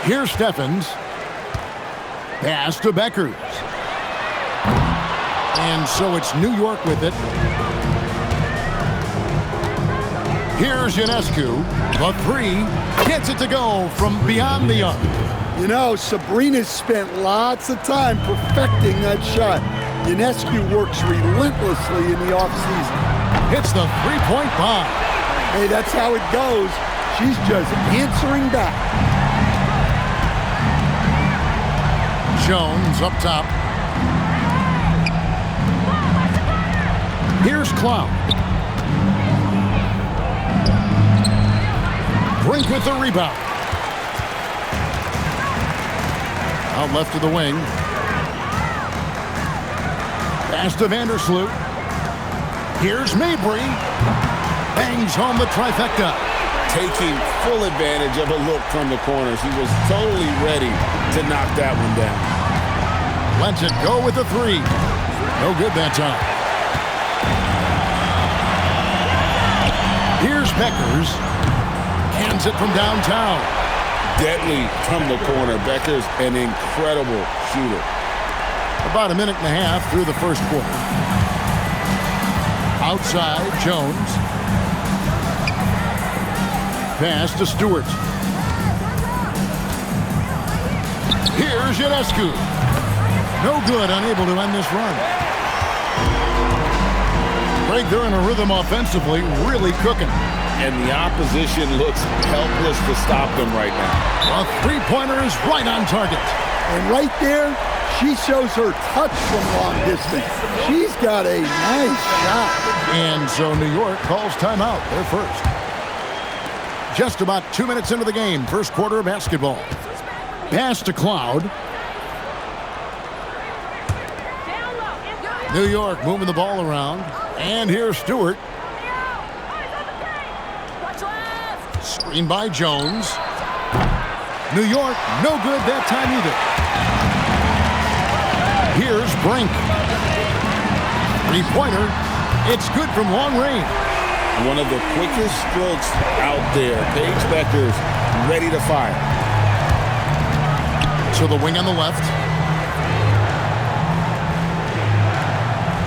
Here's Steffens. Pass to Beckers. And so it's New York with it. Here's Ionescu. The three. Gets it to go from beyond the arc. You know, Sabrina's spent lots of time perfecting that shot. Ionescu works relentlessly in the offseason. Hits the three-point bomb. Hey, that's how it goes. She's just answering back. Jones up top. Here's Cloud. Brink with the rebound. Out left to the wing. Pass to Vandersloot. Here's Mabry. Bangs home the trifecta. Taking full advantage of a look from the corners. He was totally ready to knock that one down. Lets it go with the three. No good that time. Here's Beckers. Hands it from downtown. Deadly from the corner. Beckers, an incredible shooter. About a minute and a half through the first quarter. Outside, Jones. Pass to Stewart. Here's Ionescu. No good, unable to end this run. Greg, they're in a rhythm offensively, really cooking. And the opposition looks helpless to stop them right now. A three-pointer is right on target. And right there, she shows her touch from long distance. She's got a nice shot. And so New York calls timeout. They're first. Just about 2 minutes into the game, first quarter of basketball. Pass to Cloud. New York moving the ball around. And here's Stewart. Screen by Jones. New York, no good that time either. Here's Brink. Three-pointer. It's good from long range. One of the quickest strokes out there. Paige Beckers ready to fire. To the wing on the left.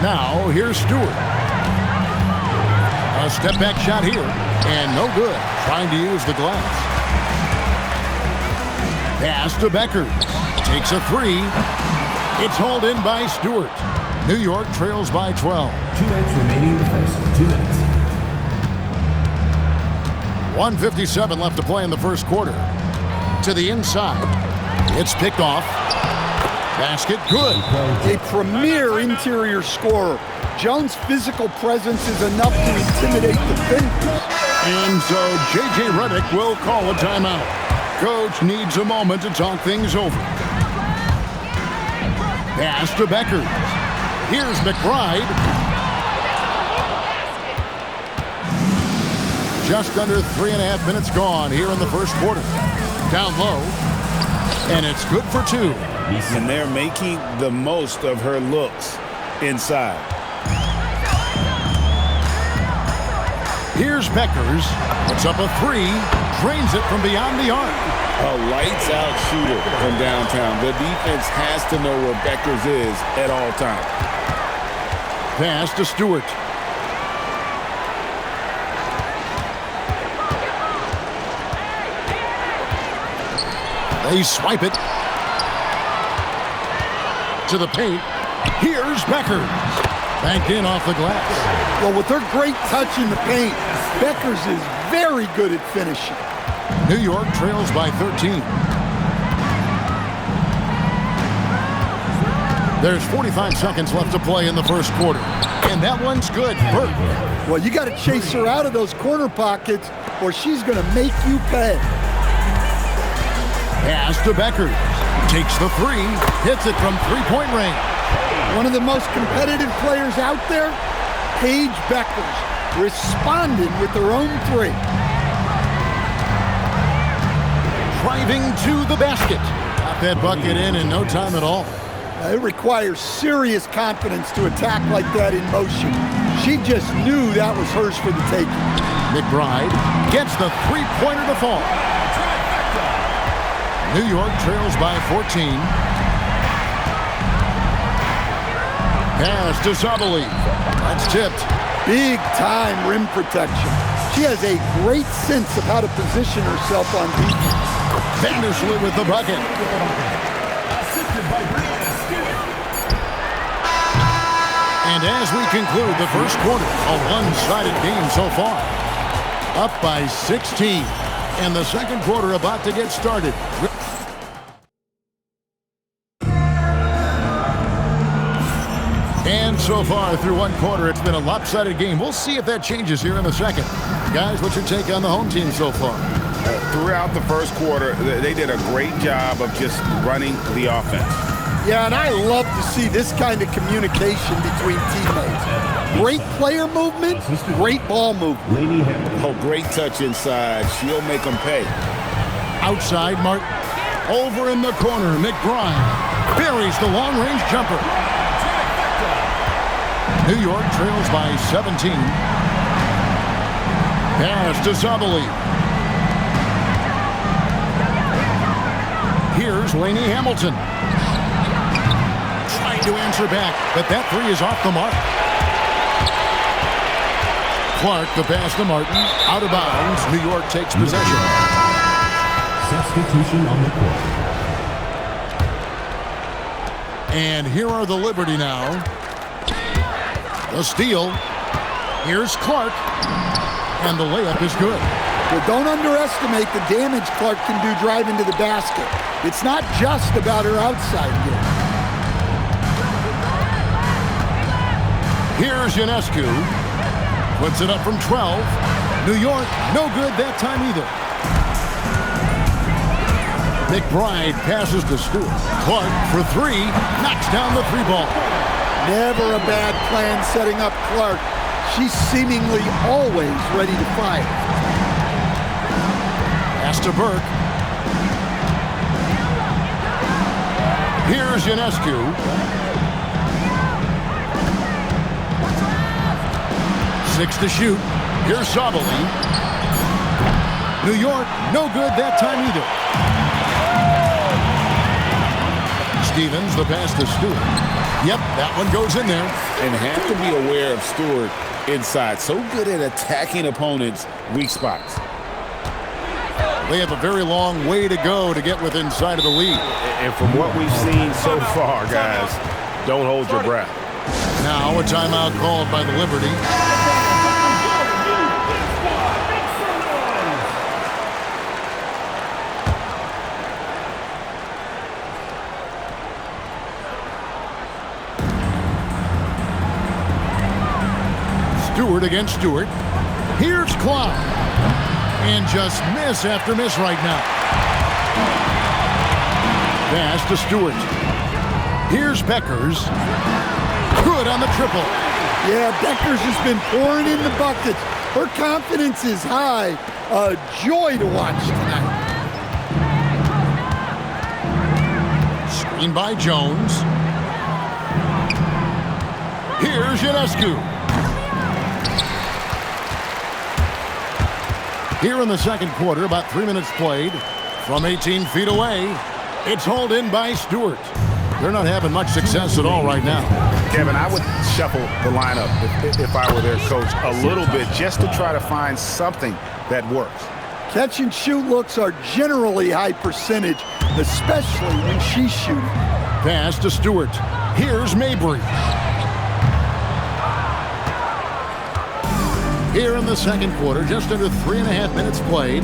Now, here's Stewart. A step-back shot here, and no good. Trying to use the glass. Pass to Beckers. Takes a three. It's hauled in by Stewart. New York trails by 12. 2 minutes remaining in the first. 2 minutes. 1:57 left to play in the first quarter. To the inside. It's picked off. Basket good. A premier interior scorer. Jones' physical presence is enough to intimidate defenders. And so J.J. Redick will call a timeout. Coach needs a moment to talk things over. Pass to Beckers. Here's McBride. Just under 3.5 minutes gone here in the first quarter. Down low. And it's good for two. And they're making the most of her looks inside. Here's Beckers. Puts up a three. Drains it from beyond the arc. A lights-out shooter from downtown. The defense has to know where Beckers is at all times. Pass to Stewart. They swipe it. To the paint. Here's Beckers. Banked in off the glass. Well, with her great touch in the paint, Beckers is very good at finishing. New York trails by 13. There's 45 seconds left to play in the first quarter. And that one's good. Burke. Well, you got to chase her out of those corner pockets or she's going to make you pay. Pass to Beckers. Takes the three. Hits it from three-point range. One of the most competitive players out there, Paige Beckers, responded with her own three. Driving to the basket. Got that bucket in no time at all. It requires serious confidence to attack like that in motion. She just knew that was hers for the taking. McBride gets the three-pointer to fall. New York trails by 14. Pass to Sabali. That's tipped. Big time rim protection. She has a great sense of how to position herself on defense. Vandersloot with the bucket. And as we conclude the first quarter, a one-sided game so far. Up by 16. And the second quarter about to get started. And so far through one quarter, it's been a lopsided game. We'll see if that changes here in the second. Guys, what's your take on the home team so far? Throughout the first quarter, they did a great job of just running the offense. Yeah, and I love to see this kind of communication between teammates. Great player movement, great ball movement. Lady Hamilton. Oh, great touch inside. She'll make them pay. Outside, Martin. Over in the corner, McBride buries the long-range jumper. New York trails by 17. Pass to Sabali. Here's Lainey Hamilton. Trying to answer back, but that three is off the mark. Clark, the pass to Martin. Out of bounds. New York takes possession. Substitution on the court. And here are the Liberty now. The steal. Here's Clark. And the layup is good. But don't underestimate the damage Clark can do driving to the basket. It's not just about her outside game. Here's Ionescu. Puts it up from 12. New York, no good that time either. McBride passes to Stewart. Clark for three. Knocks down the three ball. Never a bad plan setting up Clark. She's seemingly always ready to fire. Pass to Burke. Here's Ionescu. Six to shoot. Here's Sabali. New York, no good that time either. Stevens, the pass to Stewart. Yep, that one goes in there. And have to be aware of Stewart inside. So good at attacking opponents' weak spots. They have a very long way to go to get within sight of the lead. And from what we've seen so far, guys, don't hold your breath. Now a timeout called by the Liberty. Stewart against Stewart. Here's Cloud. And just miss after miss right now. Pass to Stewart. Here's Beckers. Good on the triple. Yeah, Beckers has been pouring in the buckets. Her confidence is high. A joy to watch tonight. Screen by Jones. Here's Ionescu. Here in the second quarter, about 3 minutes played. From 18 feet away, it's hauled in by Stewart. They're not having much success at all right now. Kevin, I would shuffle the lineup if I were their coach a little bit just to try to find something that works. Catch and shoot looks are generally high percentage, especially when she's shooting. Pass to Stewart. Here's Mabry. Here in the second quarter, just under 3.5 minutes played.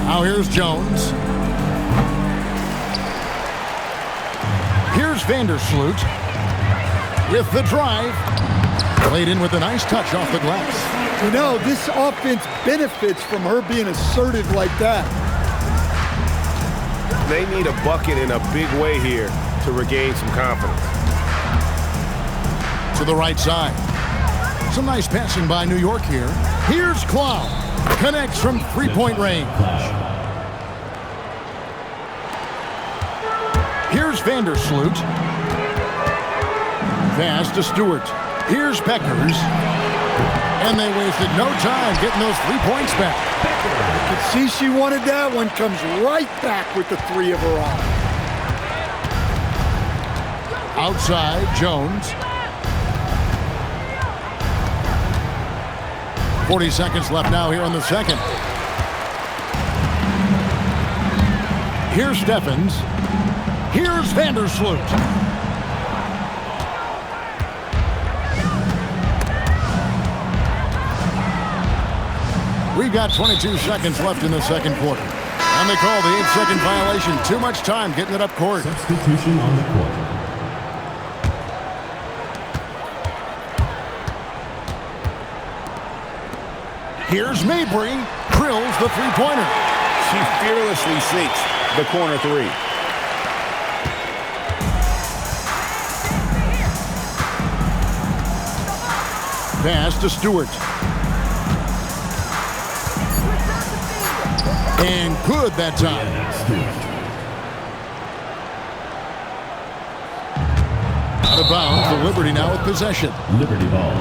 Now here's Jones. Here's Vandersloot with the drive. Played in with a nice touch off the glass. You know, this offense benefits from her being assertive like that. They need a bucket in a big way here to regain some confidence. To the right side. Some nice passing by New York here. Here's Cloud. Connects from three-point range. Here's Vandersloot. Pass to Stewart. Here's Beckers. And they wasted no time getting those 3 points back. You could see she wanted that one. Comes right back with the 3 of her own. Outside, Jones. 40 seconds left now here in the second. Here's Steffens. Here's Vandersloot. We've got 22 seconds left in the second quarter. And they call the 8-second violation. Too much time getting it up court. Substitution on the court. Here's Mabry. Drills the three-pointer. She fearlessly sinks the corner 3. Pass to Stewart. And good that time. Out of bounds, the Liberty now with possession. Liberty ball.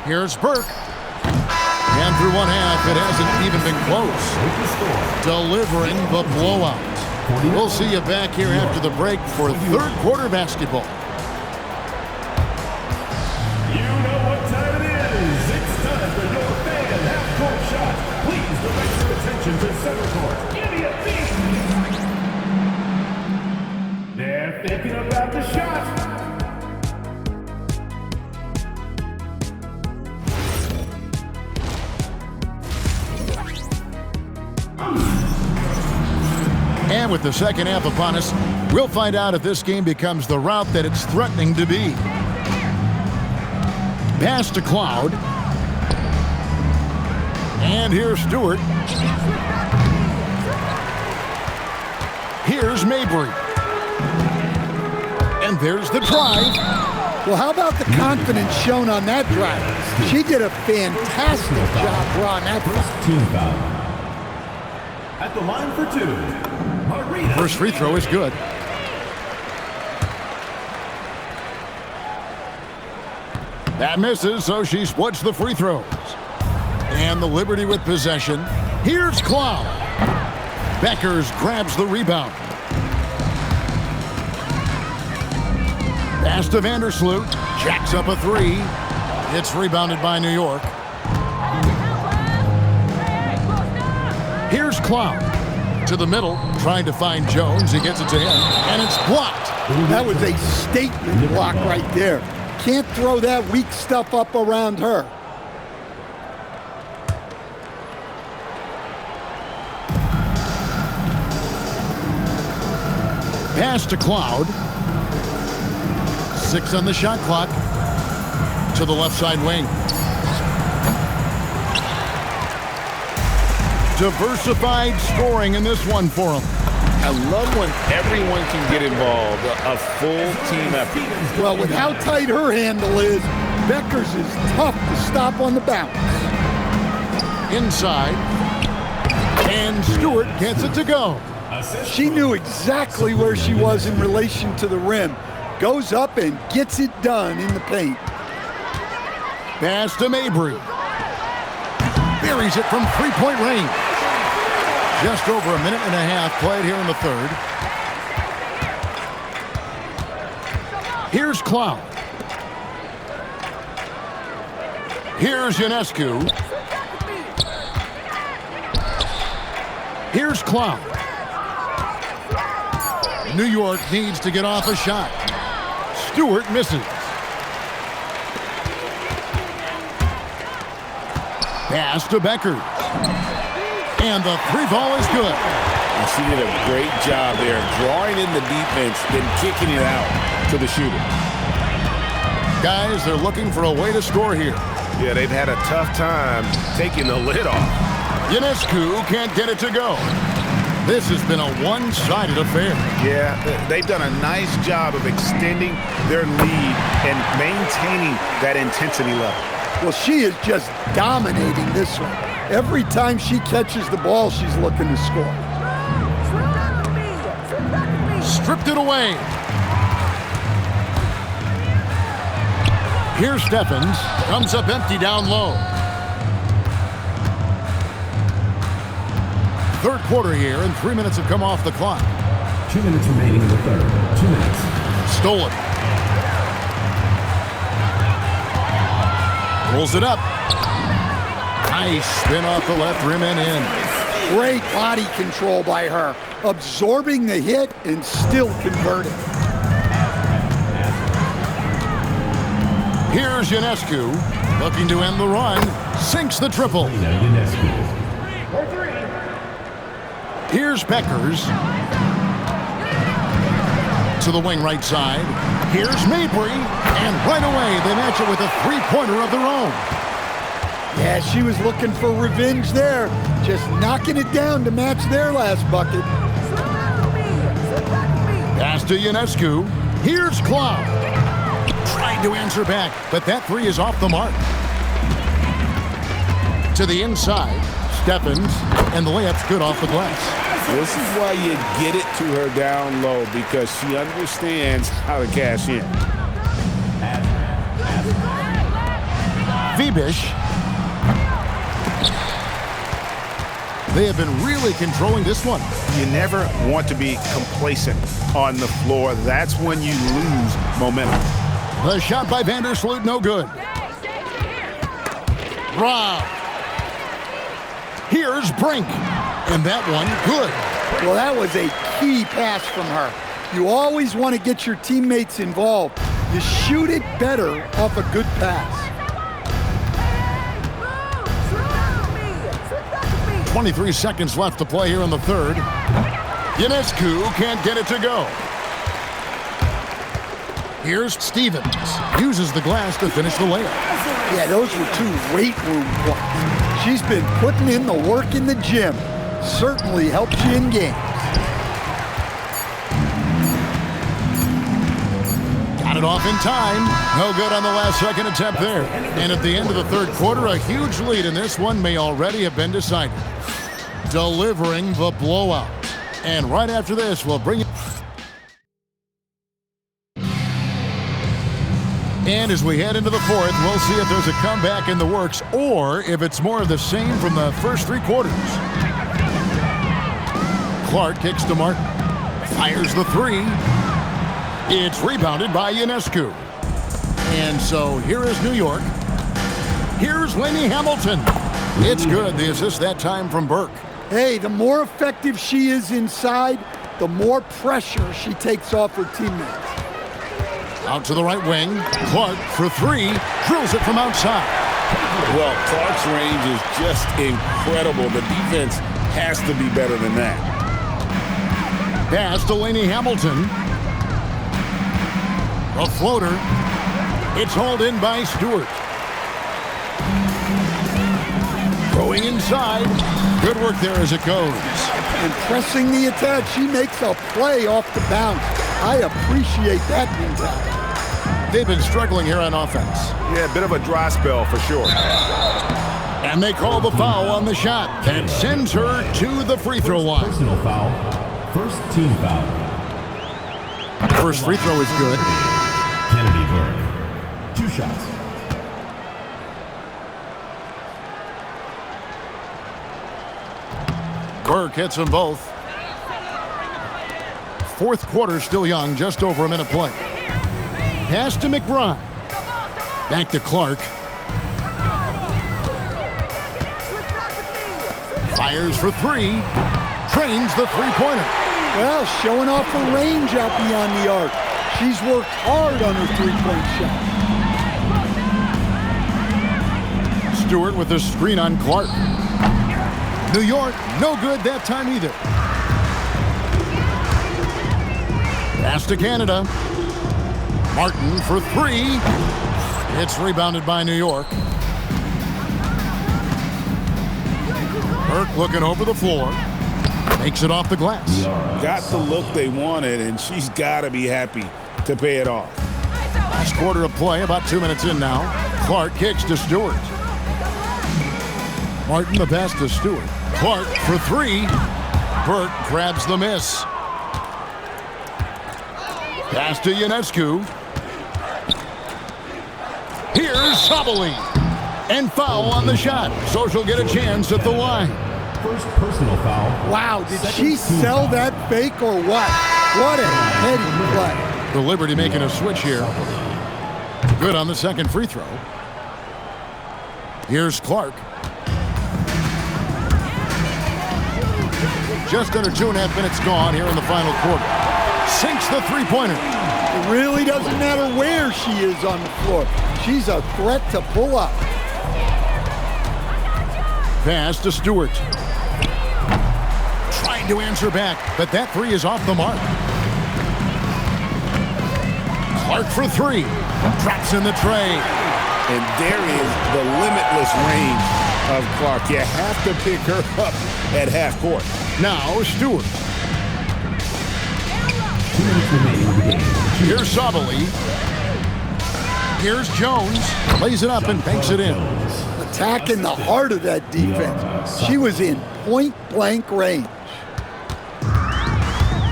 Here's Burke. And through one half, it hasn't even been close. Delivering the blowout. We'll see you back here after the break for third quarter basketball. You know what time it is. It's time for your fan half-court shot. Please direct your attention to center court. Give me a beat. They're thinking about the shot. And with the second half upon us, we'll find out if this game becomes the route that it's threatening to be. Pass to Cloud. And here's Stewart. Here's Mabry. And there's the drive. Well, how about the confidence shown on that drive? She did a fantastic job drawing that foul. Team foul. At the line for 2. Marina. First free throw is good. That misses, so she splits the free throws. And the Liberty with possession. Here's Cloud. Beckers grabs the rebound. Pass to Vandersloot. Jacks up a 3. It's rebounded by New York. Here's Cloud. To the middle, trying to find Jones. He gets it to him, and it's blocked. That was a statement block right there. Can't throw that weak stuff up around her. Pass to Cloud. 6 on the shot clock. To the left side wing. Diversified scoring in this one for him. I love when everyone can get involved, a full team effort. Well, with how tight her handle is, Beckers is tough to stop on the bounce. Inside. And Stewart gets it to go. She knew exactly where she was in relation to the rim. Goes up and gets it done in the paint. Pass to Mabry. Buries it from three-point range. Just over a minute and a half played here in the third. Here's Cloud. Here's Ionescu. Here's Cloud. New York needs to get off a shot. Stewart misses. Pass to Beckers. And the three ball is good. And she did a great job there, drawing in the defense, then kicking it out to the shooter. Guys, they're looking for a way to score here. Yeah, they've had a tough time taking the lid off. Ionescu can't get it to go. This has been a one-sided affair. Yeah, they've done a nice job of extending their lead and maintaining that intensity level. Well, she is just dominating this one. Every time she catches the ball, she's looking to score. it away. Here's Stephens. Comes up empty down low. Third quarter here, and 3 minutes have come off the clock. 2 minutes remaining in the third. 2 minutes. Stolen. Pulls it up. Nice spin off the left rim and in. Great body control by her, absorbing the hit and still converting. Here's Ionescu, looking to end the run. Sinks the triple. Here's Peckers. To the wing right side. Here's Mabry. And right away, they match it with a three-pointer of their own. Yeah, she was looking for revenge there. Just knocking it down to match their last bucket. Pass to Ionescu. Here's Cloud. Trying to answer back, but that three is off the mark. To the inside, Stephens, and the layup's good off the glass. This is why you get it to her down low, because she understands how to cash in. Vibish. They have been really controlling this one. You never want to be complacent on the floor. That's when you lose momentum. The shot by Vandersloot, no good. Rob. Here's Brink. And that one, good. Well, that was a key pass from her. You always want to get your teammates involved. You shoot it better off a good pass. 23 seconds left to play here in the third. Ionescu can't get it to go. Here's Stevens. Uses the glass to finish the layup. Yeah, those were two weight room points. She's been putting in the work in the gym. Certainly helps you in games. Got it off in time. No good on the last second attempt there. And at the end of the third quarter, a huge lead in this one may already have been decided. Delivering the blowout. And right after this, we'll bring it. And as we head into the fourth, we'll see if there's a comeback in the works or if it's more of the same from the first three quarters. Clark kicks to Martin. Fires the three. It's rebounded by Ionescu. And so here is New York. Here's Lainey Hamilton. It's good. The assist that time from Burke. Hey, the more effective she is inside, the more pressure she takes off her teammates. Out to the right wing. Clark for three. Drills it from outside. Well, Clark's range is just incredible. The defense has to be better than that. Pass to Lainey Hamilton. A floater. It's hauled in by Stewart. Going inside. Good work there as it goes. And pressing the attack, she makes a play off the bounce. I appreciate that mentality. They've been struggling here on offense. Yeah, a bit of a dry spell for sure. And they call the foul on the shot. That sends her to the free throw line. Personal foul. First team foul. First free throw is good. Kennedy Burke. 2 shots. Burke hits them both. Fourth quarter still young, just over a minute play. Pass to McBride. Back to Clark. Fires for three. Trains the three-pointer. Well, showing off her range out beyond the arc. She's worked hard on her three-point shot. Stewart with the screen on Clark. New York, no good that time either. Pass to Canada. Martin for three. It's rebounded by New York. Burke looking over the floor. Makes it off the glass. Got the look they wanted, and she's got to be happy to pay it off. Last quarter of play, about 2 minutes in now. Clark kicks to Stewart. Martin the pass to Stewart. Clark for three. Burke grabs the miss. Pass to Ionescu. Here's Sabali. And foul on the shot. So she'll get a chance at the line. First personal foul. Wow, did she sell that fake or what? What a heady play. The Liberty making a switch here. Good on the second free throw. Here's Clark. Just under 2.5 minutes gone here in the final quarter. Sinks the three-pointer. It really doesn't matter where she is on the floor. She's a threat to pull up. Pass to Stewart. Trying to answer back, but that three is off the mark. Clark for three. Drops in the tray. And there is the limitless range of Clark. You have to pick her up at half court. Now Stewart. 2 minutes remaining in the game. Here's Sabali. Here's Jones. Lays it up and banks it in. Attacking the heart of that defense. She was in point-blank range.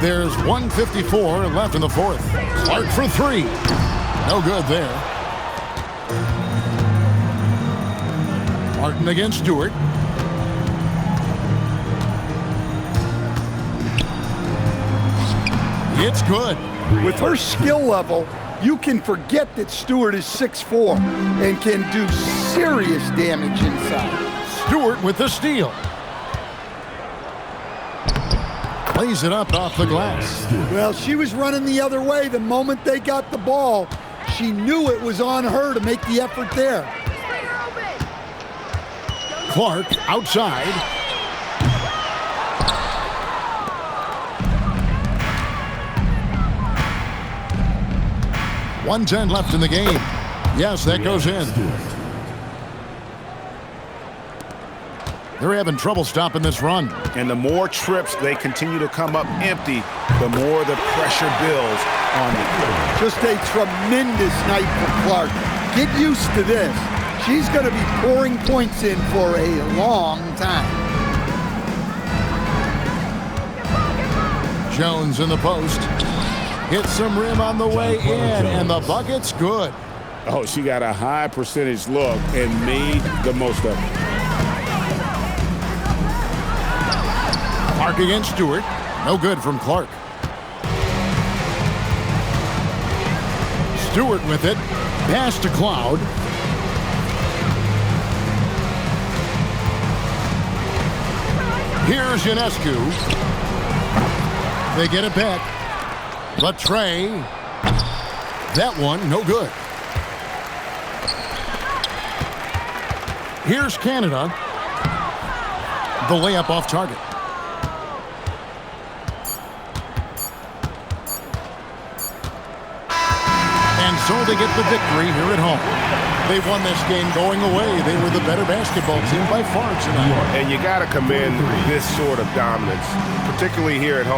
There's 1:54 left in the fourth. Clark for three. No good there. Martin against Stewart. It's good. With her skill level, you can forget that Stewart is 6'4" and can do serious damage inside. Stewart with the steal. Plays it up off the glass. Well, she was running the other way the moment they got the ball. She knew it was on her to make the effort there. Clark outside. .110 left in the game. Yes, that goes in. They're having trouble stopping this run. And the more trips they continue to come up empty, the more the pressure builds on them. Just a tremendous night for Clark. Get used to this. She's going to be pouring points in for a long time. Jones in the post. Hits some rim on the way in, and the bucket's good. Oh, she got a high percentage look and made the most of it. Clark against Stewart. No good from Clark. Stewart with it. Pass to Cloud. Here's Ionescu. They get it back. But Trey, that one, no good. Here's Canada. The layup off target. And so they get the victory here at home. They won this game going away. They were the better basketball team by far tonight. And you got to commend this sort of dominance, particularly here at home.